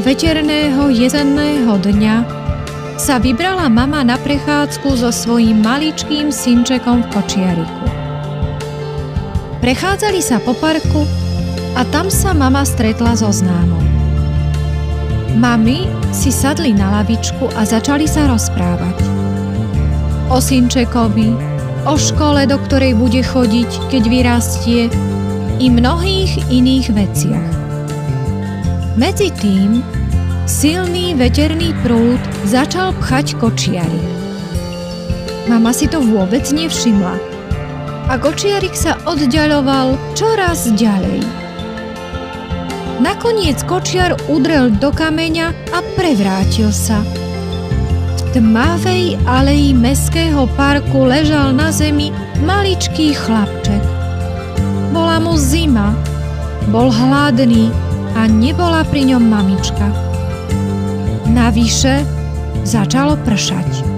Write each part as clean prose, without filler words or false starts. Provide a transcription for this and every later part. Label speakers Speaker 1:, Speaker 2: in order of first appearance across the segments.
Speaker 1: veterného jesenného dňa sa vybrala mama na prechádzku so svojím maličkým synčekom v kočiariku. Prechádzali sa po parku a tam sa mama stretla so známou. Mami si sadli na lavičku a začali sa rozprávať. O synčekovi, o škole, do ktorej bude chodiť, keď vyrastie, i mnohých iných veciach. Medzi tým silný veterný prúd začal pchať kočiarik. Mama si to vôbec nevšimla a kočiarik sa oddiaľoval čoraz ďalej. Nakoniec kočiar udrel do kameňa a prevrátil sa. V tmavej aleji mestského parku ležal na zemi maličký chlapček. Bola mu zima, bol hladný a nebola pri ňom mamička. Navyše začalo pršať.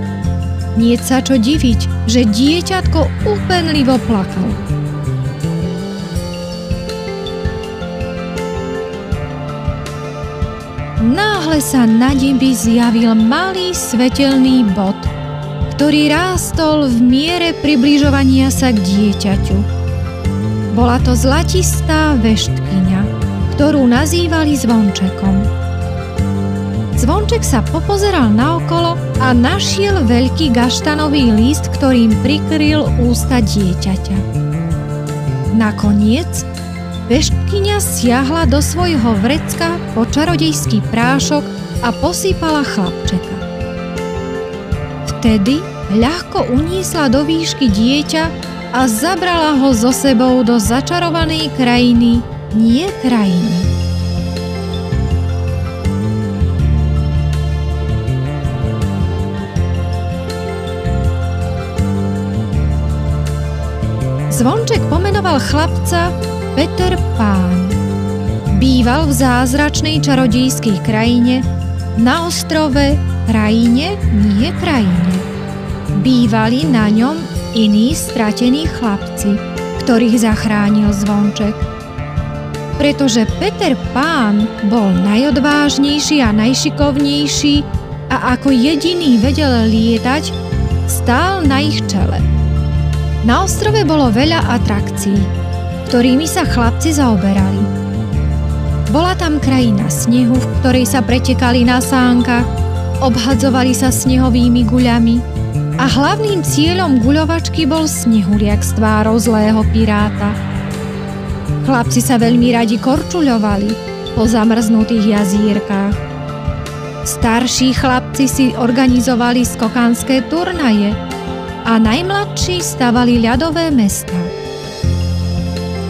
Speaker 1: Niet sa čo diviť, že dieťatko úpenlivo plakalo. Náhle sa na nebi zjavil malý svetelný bod, ktorý rástol v miere približovania sa k dieťaťu. Bola to zlatistá veštkyňa, ktorú nazývali Zvončekom. Zvonček sa popozeral naokolo a našiel veľký gaštanový list, ktorým prikryl ústa dieťaťa. Nakoniec veštkyňa siahla do svojho vrecka po čarodejský prášok a posypala chlapčeka. Vtedy ľahko uniesla do výšky dieťa a zabrala ho so sebou do začarovanej krajiny, nie krajiny. Zvonček pomenoval chlapca Peter Pán. Býval v zázračnej čarodejskej krajine, na ostrove Krajine, nie krajine. Bývali na ňom iní stratení chlapci, ktorých zachránil Zvonček. Pretože Peter Pán bol najodvážnejší a najšikovnejší a ako jediný vedel lietať, stál na ich čele. Na ostrove bolo veľa atrakcií, ktorými sa chlapci zaoberali. Bola tam krajina snehu, v ktorej sa pretekali na sánkach, obhadzovali sa snehovými guľami, a hlavným cieľom guľovačky bol snehuliak s tvárou zlého piráta. Chlapci sa veľmi radi korčuľovali po zamrznutých jazírkach. Starší chlapci si organizovali skokanské turnaje a najmladší stavali ľadové mestá.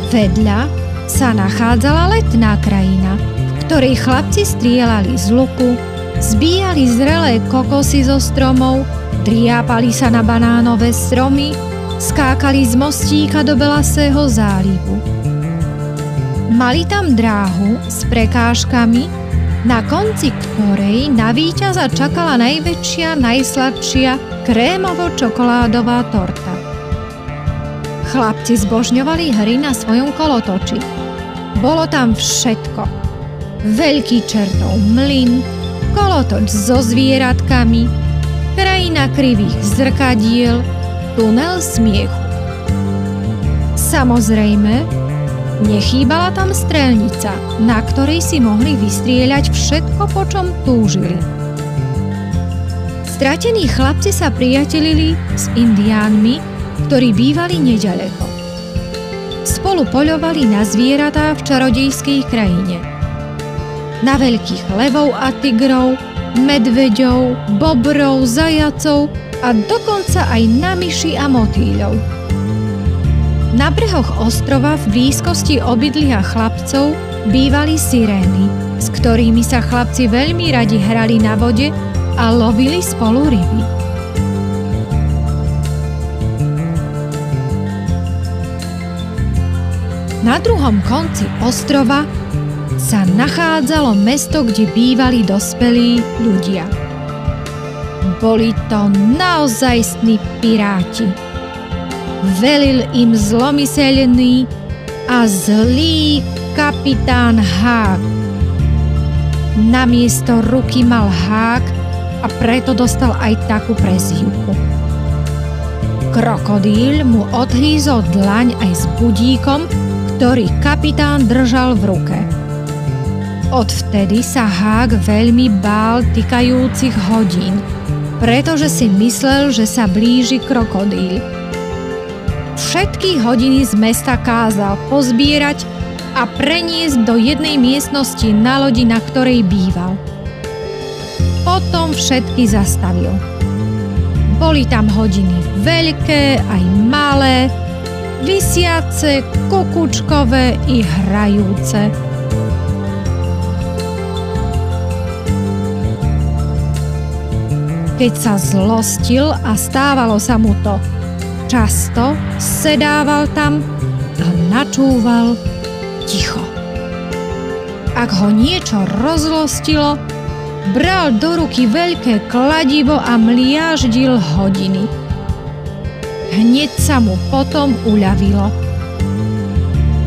Speaker 1: Vedľa sa nachádzala letná krajina, v ktorej chlapci strieľali z luku, zbíjali zrelé kokosy zo stromov, driápali sa na banánové stromy, skákali z mostíka do Belasého zálivu. Mali tam dráhu s prekážkami, na konci ktorej na víťaza čakala najväčšia, najsladšia krémovo-čokoládová torta. Chlapci zbožňovali hry na svojom kolotoči. Bolo tam všetko. Veľký čertov mlyn, kolotoč so zvieratkami, krajina krivých zrkadiel, tunel smiechu. Samozrejme, nechýbala tam strelnica, na ktorej si mohli vystrieľať všetko, po čom túžili. Stratení chlapci sa priatelili s indiánmi, ktorí bývali neďaleko. Spolu poľovali na zvieratá v čarodejskej krajine. Na veľkých levov a tigrov, medveďov, bobrov, zajacov a dokonca aj na myši a motýľov. Na brehoch ostrova v blízkosti obydlia chlapcov bývali sirény, s ktorými sa chlapci veľmi radi hrali na vode a lovili spolu ryby. Na druhom konci ostrova sa nachádzalo mesto, kde bývali dospelí ľudia. Boli to naozajstní piráti. Velil im zlomyselný a zlý kapitán Hák. Namiesto ruky mal hák a preto dostal aj takú prezývku. Krokodíl mu odhrízol dlaň aj s budíkom, ktorý kapitán držal v ruke. Odvtedy sa hák veľmi bál tikajúcich hodín, pretože si myslel, že sa blíži krokodíl. Všetky hodiny z mesta kázal pozbierať a preniesť do jednej miestnosti na lodi, na ktorej býval. Potom všetky zastavil. Boli tam hodiny veľké aj malé, visiace, kukučkové i hrajúce. Keď sa zlostil a stávalo sa mu to často, sedával tam a načúval ticho. Ak ho niečo rozlostilo, bral do ruky veľké kladivo a mliaždil hodiny. Hneď sa mu potom uľavilo.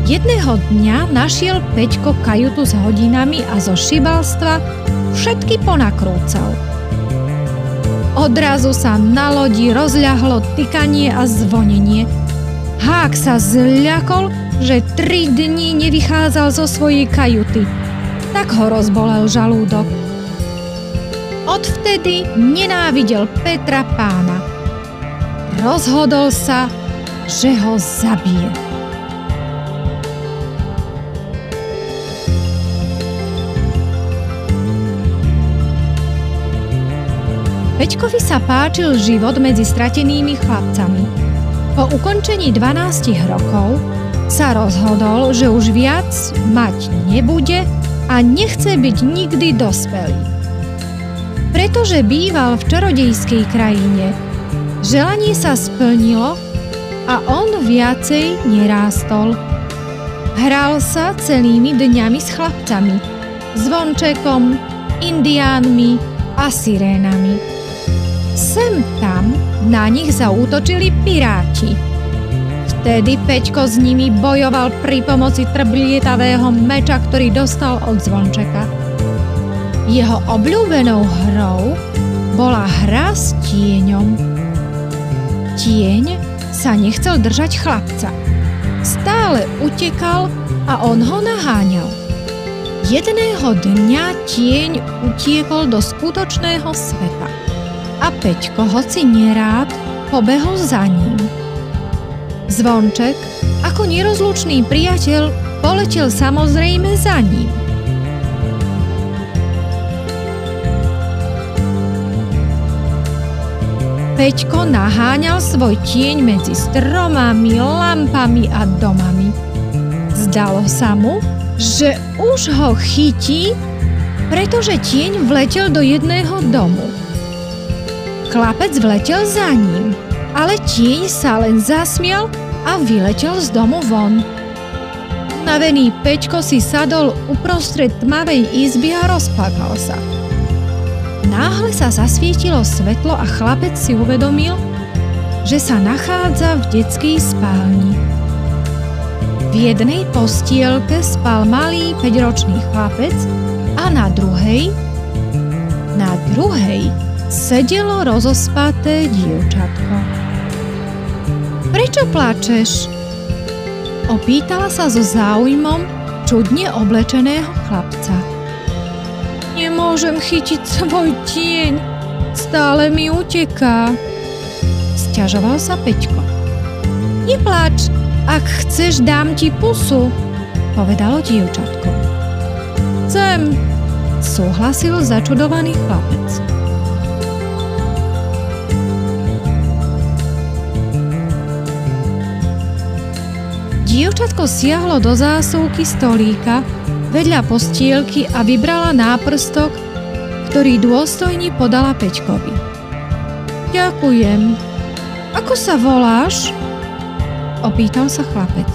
Speaker 1: Jedného dňa našiel Peťko kajutu s hodinami a zo šibalstva všetky ponakrúcal. Odrazu sa na lodi rozľahlo tykanie a zvonenie. Hák sa zľakol, že 3 dni nevychádzal zo svojej kajuty. Tak ho rozbolel žalúdok. Odvtedy nenávidel Petra Pána. Rozhodol sa, že ho zabije. Peťkovi sa páčil život medzi stratenými chlapcami. Po ukončení 12 rokov sa rozhodol, že už viac mať nebude a nechce byť nikdy dospelý. Pretože býval v čarodejskej krajine, želanie sa splnilo a on viacej nerástol. Hral sa celými dňami s chlapcami, zvončekom, indiánmi a sirénami. Sem tam na nich zaútočili piráti. Vtedy Peťko s nimi bojoval pri pomoci trblietavého meča, ktorý dostal od zvončeka. Jeho obľúbenou hrou bola hra s tieňom. Tieň sa nechcel držať chlapca. Stále utekal a on ho naháňal. Jedného dňa tieň utiekol do skutočného sveta. A Peťko, hoci nerád, pobehol za ním. Zvonček, ako nerozlučný priateľ, poletel samozrejme za ním. Peťko naháňal svoj tieň medzi stromami, lampami a domami. Zdalo sa mu, že už ho chytí, pretože tieň vletel do jedného domu. Chlapec vletel za ním, ale tieň sa len zasmial a vyletel z domu von. Unavený Peťko si sadol uprostred tmavej izby a rozplakal sa. Náhle sa zasvietilo svetlo a chlapec si uvedomil, že sa nachádza v detskej spálni. V jednej postielke spal malý 5-ročný chlapec a na druhej sedelo rozospaté dievčatko. Prečo plačeš? Opýtala sa so záujmom čudne oblečeného chlapca. Nemôžem chytiť svoj tieň, stále mi uteká, sťažoval sa Peťko. Nepláč, ak chceš, dám ti pusu, povedalo dievčatko. Chcem, súhlasil začudovaný chlapec. Dievčatko siahlo do zásuvky stolíka vedľa postielky a vybrala náprstok, ktorý dôstojne podala Peťkovi. Ďakujem. Ako sa voláš? Opýtal sa chlapec.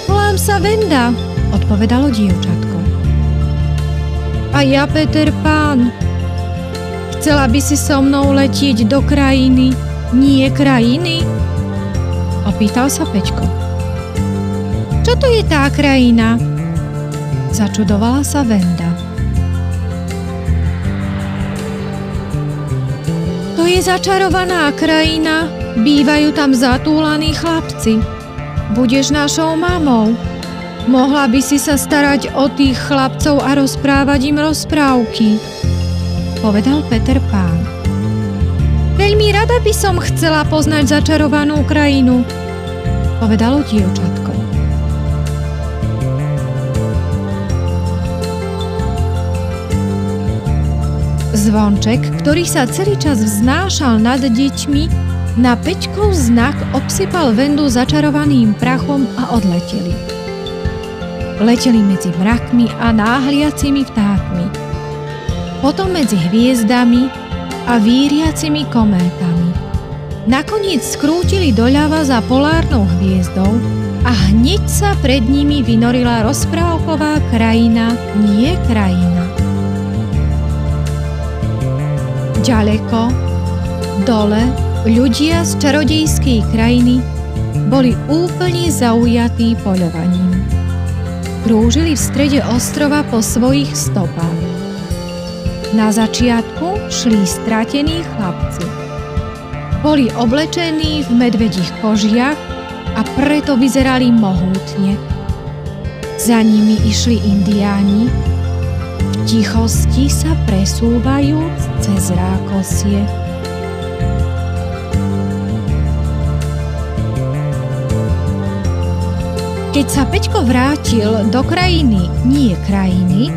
Speaker 1: Volám sa Venda, odpovedalo dievčatko. A ja Peter Pán. Chcela by si so mnou letieť do krajiny, nie krajiny? Opýtal sa Peťko. Čo to je tá krajina? Začudovala sa Venda. je začarovaná krajina, bývajú tam zatúlaní chlapci. Budeš našou mamou. Mohla by si sa starať o tých chlapcov a rozprávať im rozprávky, povedal Peter Pán. Veľmi rada by som chcela poznať začarovanú krajinu, povedalo dievčatko. Zvonček, ktorý sa celý čas vznášal nad deťmi, na Peťkov znak obsypal Vendu začarovaným prachom a odleteli. Leteli medzi mrakmi a náhliacimi vtákmi, potom medzi hviezdami a víriacimi kométami. Nakoniec skrútili doľava za polárnou hviezdou a hneď sa pred nimi vynorila rozprávková krajina, nie krajina. Ďaleko, dole, ľudia z čarodejskej krajiny boli úplne zaujatí poľovaním. Krúžili v strede ostrova po svojich stopách. Na začiatku šli stratení chlapci. Boli oblečení v medvedích kožiach a preto vyzerali mohútne. Za nimi išli indiáni, v tichosti sa presúvajúc cez rákosie. Keď sa Peťko vrátil do krajiny, nie krajiny,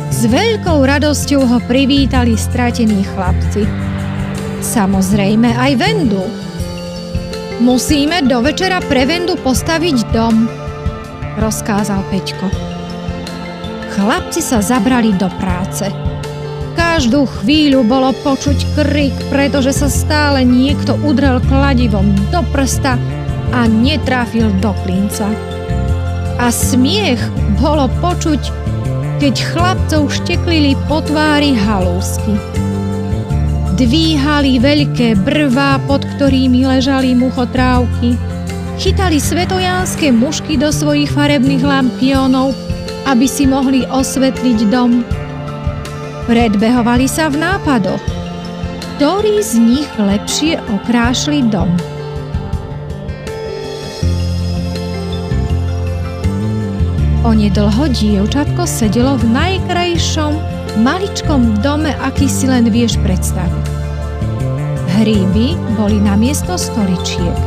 Speaker 1: s veľkou radosťou ho privítali stratení chlapci. Samozrejme aj Vendu. Musíme do večera pre Vendu postaviť dom, rozkázal Peťko. Chlapci sa zabrali do práce. Každú chvíľu bolo počuť krik, pretože sa stále niekto udrel kladivom do prsta a netrafil do klinca. A smiech bolo počuť, keď chlapcov šteklili po tvári halúsky. Dvíhali veľké brvá, pod ktorými ležali muchotrávky, chytali svetojánske mušky do svojich farebných lampiónov, aby si mohli osvetliť dom. Predbehovali sa v nápadoch, ktorí z nich lepšie okrášli dom. Onedlho dievčatko sedelo v najkrajšom, maličkom dome, aký si len vieš predstaviť. Hríby boli namiesto stoličiek.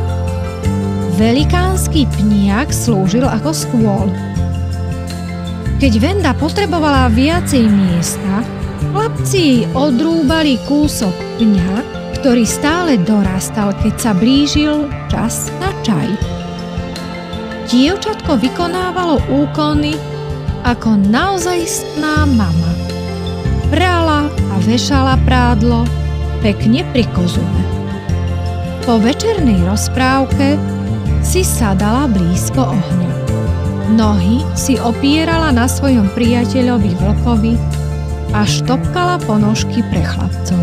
Speaker 1: Velikánsky pniak slúžil ako stôl. Keď Venda potrebovala viacej miesta, chlapci jej odrúbali kúsok pňa, ktorý stále dorastal, keď sa blížil čas na čaj. Dievčatko vykonávalo úkony ako naozajstná mama. Prala a vešala prádlo pekne pri kozume. Po večernej rozprávke si sadala blízko ohňa. Nohy si opierala na svojom priateľovi vlkovi a štopkala ponožky pre chlapcov.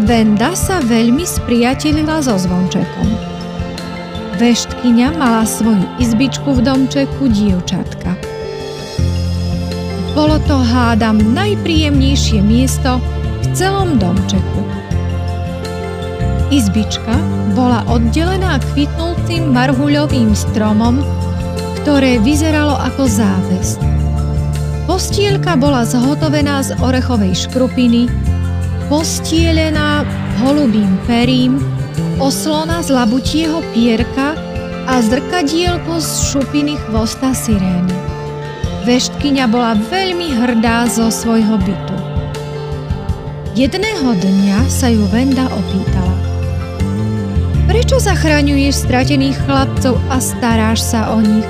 Speaker 1: Venda sa veľmi spriatelila so Zvončekom. Veštkyňa mala svoju izbičku v domčeku dievčatka. Bolo to, hádam, najpríjemnejšie miesto v celom domčeku. Izbička bola oddelená kvitnúcim marhuľovým stromom, ktoré vyzeralo ako záves. Postielka bola zhotovená z orechovej škrupiny, postielená holubým perím, oslona z labutieho pierka a zrkadielko z šupiny chvosta sirény. Veštkyňa bola veľmi hrdá zo svojho bytu. Jedného dňa sa ju Venda opýtala: Prečo zachraňuješ stratených chlapcov a staráš sa o nich?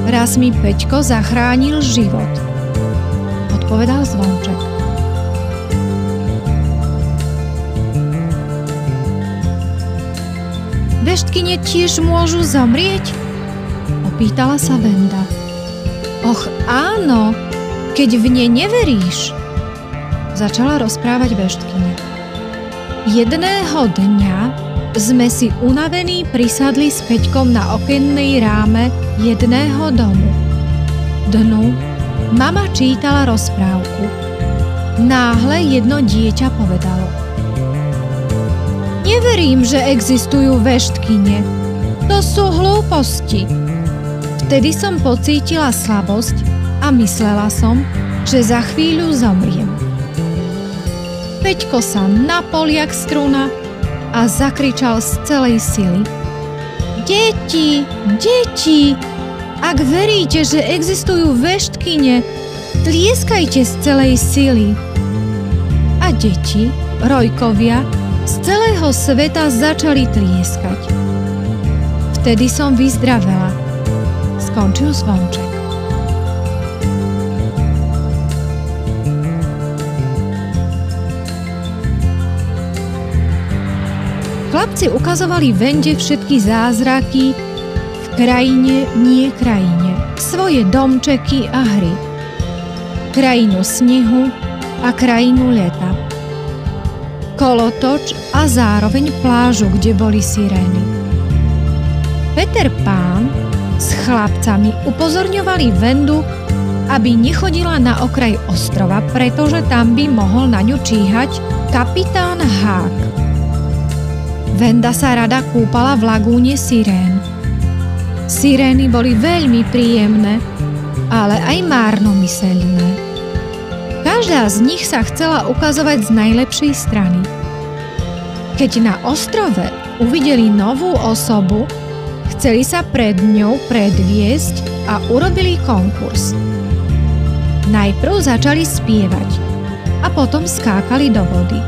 Speaker 1: Raz mi Peťko zachránil život, odpovedal Zvonček. Veštkyne tiež môžu zomrieť? Opýtala sa Venda. Och áno, keď v ne neveríš, začala rozprávať veštkyne. Jedného dňa sme si unavení prisadli s Peťkom na okennej ráme jedného domu. dnu mama čítala rozprávku. Náhle jedno dieťa povedalo: Neverím, že existujú veštkyne. To sú hlúposti. Vtedy som pocítila slabosť a myslela som, že za chvíľu zomriem. Peťko sa napol jak struna a zakričal z celej sily: Deti, deti, ak veríte, že existujú veštkyne, tlieskajte z celej sily. A deti, rojkovia, z celého sveta začali tlieskať. Vtedy som vyzdravela. Skončil zvonček. Chlapci ukazovali Vende všetky zázraky v krajine, nie krajine, svoje domčeky a hry. Krajinu snehu a krajinu leta. Kolotoč a zároveň plážu, kde boli sirény. Peter Pán s chlapcami upozorňovali Vendu, aby nechodila na okraj ostrova, pretože tam by mohol na ňu číhať kapitán Hák. Venda sa rada kúpala v lagúne sirén. Sirény boli veľmi príjemné, ale aj márnomyselné. Každá z nich sa chcela ukazovať z najlepšej strany. Keď na ostrove uvideli novú osobu, chceli sa pred ňou predviesť a urobili konkurs. Najprv začali spievať a potom skákali do vody.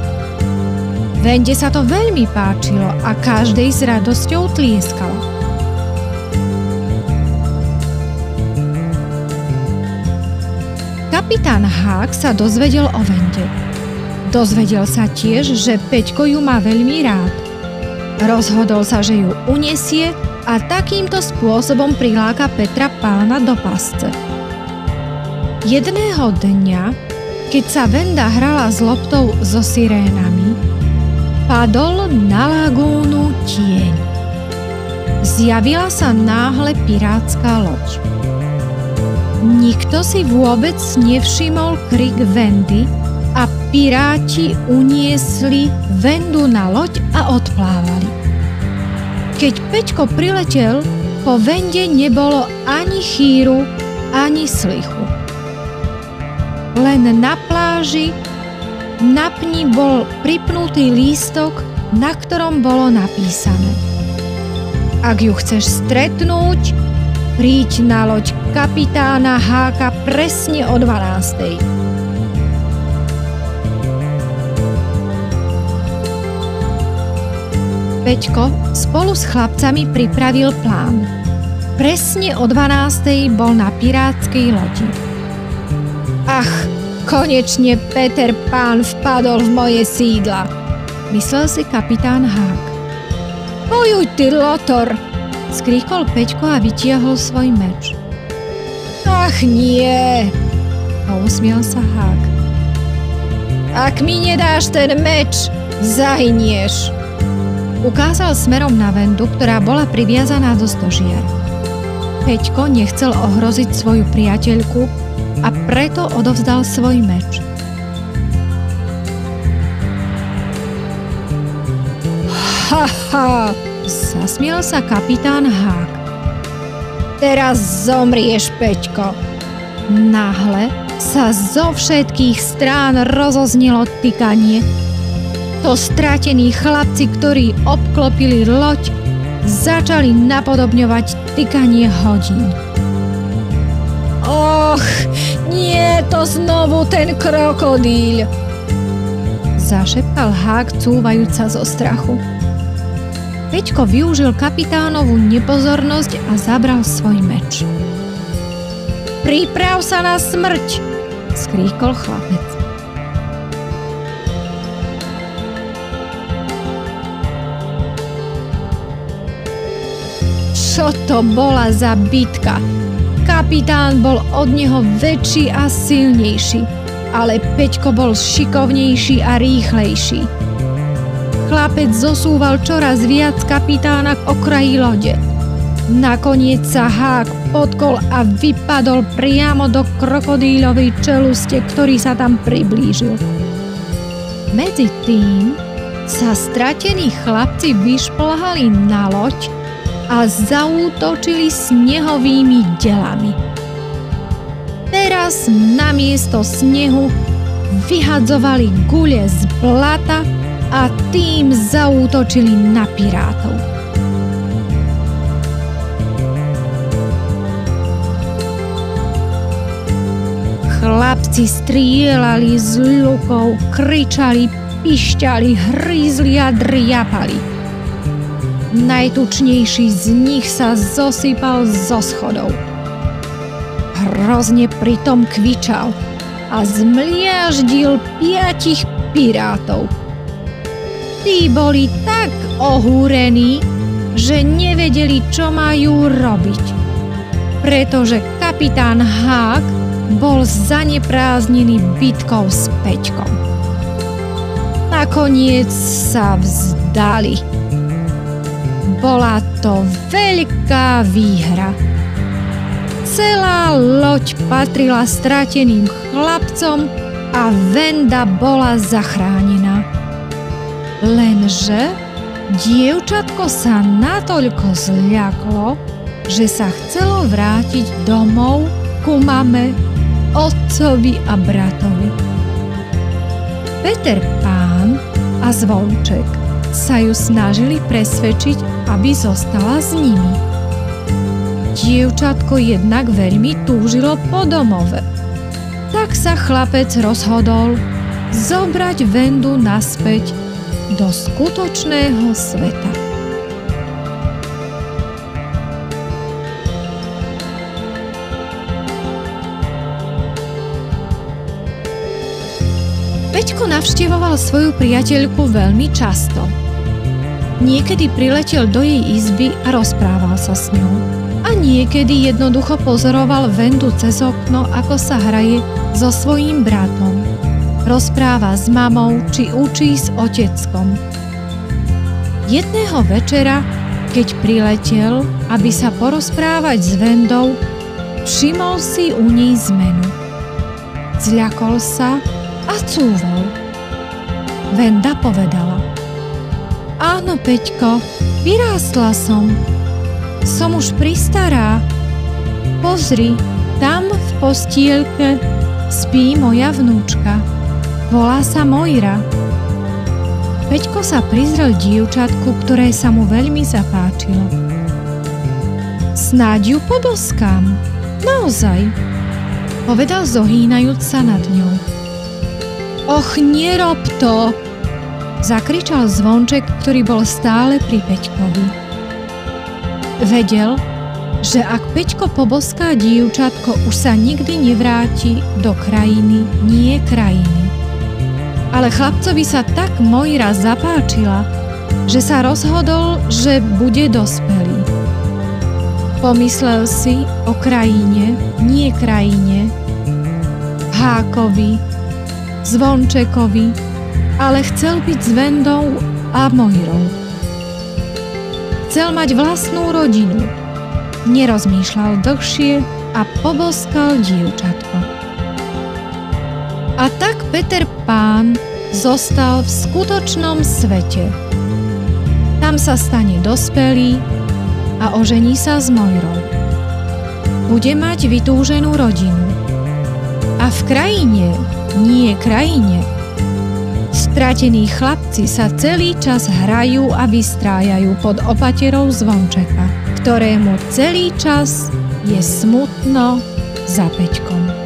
Speaker 1: Vende sa to veľmi páčilo a každej s radosťou tlieskala. Kapitán Hák sa dozvedel o Vende. Dozvedel sa tiež, že Peťko ju má veľmi rád. Rozhodol sa, že ju unesie a takýmto spôsobom priláka Petra Pána do pasce. Jedného dňa, keď sa Venda hrala s loptou so sirénami, padol na lagúnu tieň. Zjavila sa náhle pirátska loď. Nikto si vôbec nevšimol krik Vendy a piráti uniesli Vendu na loď a odplávali. Keď Peťko priletel, po Vende nebolo ani chýru, ani slichu. Len na pláži na pni bol pripnutý lístok, na ktorom bolo napísané: Ak ju chceš stretnúť, príď na loď kapitána Háka presne o 12:00. Peťko spolu s chlapcami pripravil plán. Presne o 12:00 bol na pirátskej lodi. Ach, konečne Peter Pán vpadol v moje sídla, myslel si kapitán Hák. Bojuj ty, Lotor, skríkol Peťko a vytiahol svoj meč. Ach nie, pousmiel sa Hák. Ak mi nedáš ten meč, zahynieš. Ukázal smerom na Vendu, ktorá bola priviazaná do stožiara. Peťko nechcel ohroziť svoju priateľku a preto odovzdal svoj meč. Ha, ha, zasmiel sa kapitán Hák. Teraz zomrieš, Peťko. Náhle sa zo všetkých strán rozoznelo tykanie. To stratení chlapci, ktorí obklopili loď, začali napodobňovať tykanie hodín. Och, nie, to znovu ten krokodíl, zašepkal Hák, cúvajúca zo strachu. Peťko využil kapitánovú nepozornosť a zabral svoj meč. Priprav sa na smrť, skríkol chlapec. Čo to bola za bitka? Kapitán bol od neho väčší a silnejší, ale Peťko bol šikovnejší a rýchlejší. Chlapec zosúval čoraz viac kapitána k okraji lode. Nakoniec sa hák potkol a vypadol priamo do krokodíľovej čeluste, ktorý sa tam priblížil. Medzi tým sa stratení chlapci vyšplhali na loď a zaútočili snehovými delami. Teraz namiesto snehu vyhadzovali gule z blata a tým zaútočili na pirátov. Chlapci strieľali z lukov, kričali, pišťali, hrízli a driapali. Najtučnejší z nich sa zosypal zo schodov. Hrozne pritom kvičal a zmliaždil 5 pirátov. Tí boli tak ohúrení, že nevedeli, čo majú robiť, pretože kapitán Hák bol zanepráznený bitkou s Peťkom. Nakoniec sa vzdali. Bola to veľká výhra. Celá loď patrila strateným chlapcom a Venda bola zachránená. Lenže dievčatko sa natoľko zľaklo, že sa chcelo vrátiť domov ku mame, otcovi a bratovi. Peter Pán a Zvonček sa ju snažili presvedčiť, aby zostala s nimi. Dievčatko jednak veľmi túžilo po domove. Tak sa chlapec rozhodol zobrať Vendu naspäť do skutočného sveta. Peťko navštevoval svoju priateľku veľmi často. Niekedy priletel do jej izby a rozprával sa s ňou. A niekedy jednoducho pozoroval Vendu cez okno, ako sa hraje so svojím bratom. Rozpráva s mamou či učí s oteckom. Jedného večera, keď priletel, aby sa porozprávať s Vendou, všimol si u nej zmenu. Zľakol sa a cúval. Venda povedala: Áno, Peťko, vyrástla som. Som už pristará. Pozri, tam v postielke spí moja vnúčka. Volá sa Mojra. Peťko sa prizrel dievčatku, ktoré sa mu veľmi zapáčilo. Snáď ju poboskám. Naozaj, povedal zohýnajúc sa nad ňou. Och, nerob to! Zakričal Zvonček, ktorý bol stále pri Peťkovi. Vedel, že ak Peťko poboská dievčatko, už sa nikdy nevráti do krajiny, nie krajiny. Ale chlapcovi sa tak Mojra zapáčila, že sa rozhodol, že bude dospelý. Pomyslel si o krajine, nie krajine, Hákovi, Zvončekovi, ale chcel byť s Vendou a Mojrou. Chcel mať vlastnú rodinu. Nerozmýšľal dlhšie a poboskal dievčatko. A tak Peter Pán zostal v skutočnom svete. Tam sa stane dospelý a ožení sa s Mojrou. Bude mať vytúženú rodinu. A v krajine, nie krajine, stratení chlapci sa celý čas hrajú a vystrájajú pod opaterou Zvončeka, ktorému celý čas je smutno za Peťkom.